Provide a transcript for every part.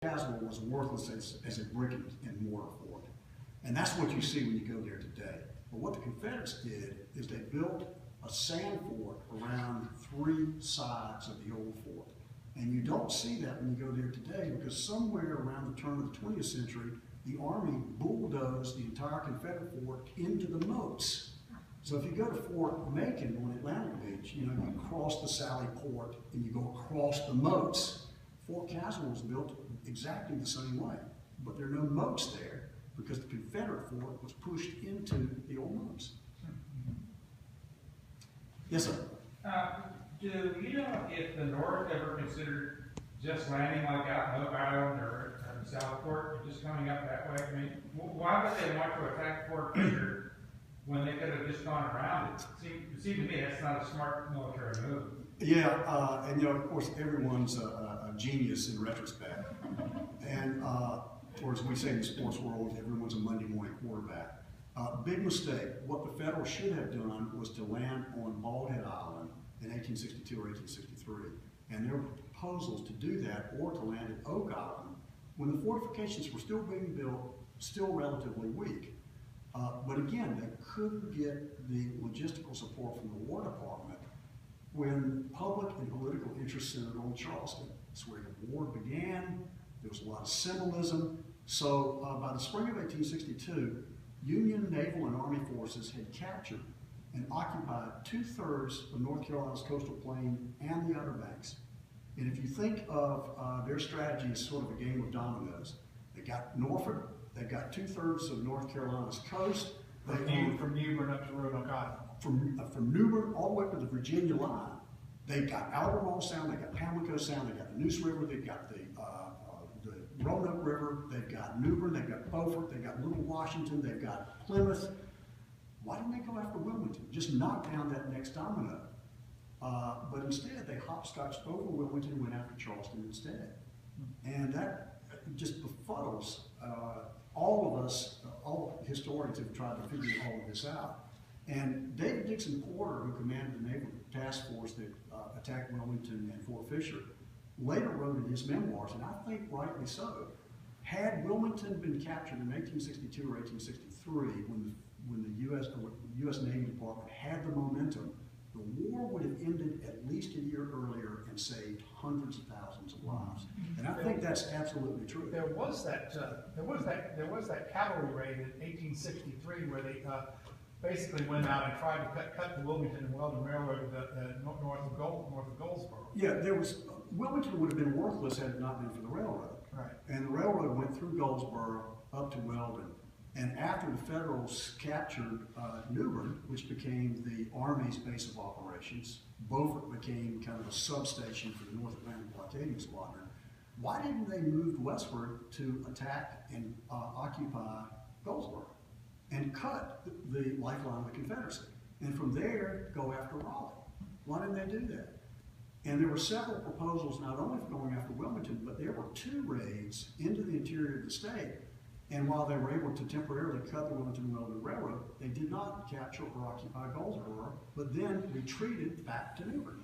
Caswell was worthless as a brick and mortar fort. And that's what you see when you go there today. But what the Confederates did is they built a sand fort around three sides of the old fort. And you don't see that when you go there today, because somewhere around the turn of the 20th century, the Army bulldozed the entire Confederate fort into the moats. So if you go to Fort Macon on Atlantic Beach, you cross the Sally Port and you go across the moats. Fort Caswell was built exactly the same way, but there are no moats there because the Confederate fort was pushed into the old moats. Yes, sir? Do you know if the North ever considered just landing like out in Oak Island or Southport, just coming up that way? I mean, why would they want to attack Fort Fisher when they could have just gone around it? It seemed to me that's not a smart military move. Yeah, and of course, everyone's a genius in retrospect. And or as we say in the sports world, everyone's a Monday morning quarterback. Big mistake. What the Federals should have done was to land on Bald Head Island in 1862 or 1863. And there were proposals to do that or to land at Oak Island when the fortifications were still being built, still relatively weak. But again, they couldn't get the logistical support from the War Department when public and political interest centered on Charleston. It's where the war began. There was a lot of symbolism. So by the spring of 1862, Union naval and Army forces had captured and occupied 2/3 of North Carolina's coastal plain and the Outer Banks. And if you think of their strategy as sort of a game of dominoes, they got Norfolk, they got 2/3 of North Carolina's coast. From New Bern up to Roanoke Island. From New Bern all the way up to the Virginia line. They've got Albemarle Sound, they've got Pamlico Sound, they've got the Neuse River, they've got the Roanoke River, they've got New Bern, they've got Beaufort, they've got Little Washington, they've got Plymouth. Why didn't they go after Wilmington? Just knock down that next domino. But instead, they hopscotched over Wilmington and went after Charleston instead. And that just befuddles all of us, all historians have tried to figure all of this out. And David Dixon Porter, who commanded the naval task force that attacked Wilmington and Fort Fisher, later wrote in his memoirs, and I think rightly so, had Wilmington been captured in 1862 or 1863, when the U.S. Navy Department had the momentum, the war would have ended at least a year earlier and saved hundreds of thousands of lives. And I think that's absolutely true. There was that cavalry raid in 1863 where they basically went out and tried to cut the Wilmington and Weldon Railroad north of Goldsboro. Yeah, Wilmington would have been worthless had it not been for the railroad. Right. And the railroad went through Goldsboro up to Weldon. And after the Federals captured New Bern, which became the Army's base of operations, Beaufort became kind of a substation for the North Atlantic Blockading Squadron. Why didn't they move westward to attack and occupy Goldsboro and cut the lifeline of the Confederacy? And from there, go after Raleigh. Why didn't they do that? And there were several proposals not only for going after Wilmington, but there were 2 raids into the interior of the state. And while they were able to temporarily cut the Wilmington and Weldon Railroad, they did not capture or occupy Goldsboro, but then retreated back to New Bern.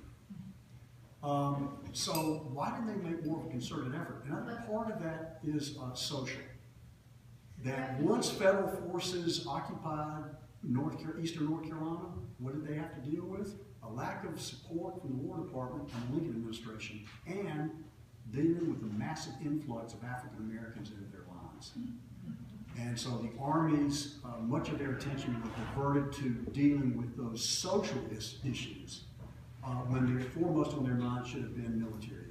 So why didn't they make more of a concerted effort? And I think part of that is social. That once federal forces occupied eastern North Carolina, what did they have to deal with? A lack of support from the War Department and the Lincoln administration, and dealing with the massive influx of African Americans into their lines. And so the armies, much of their attention was diverted to dealing with those social issues when the foremost on their mind should have been military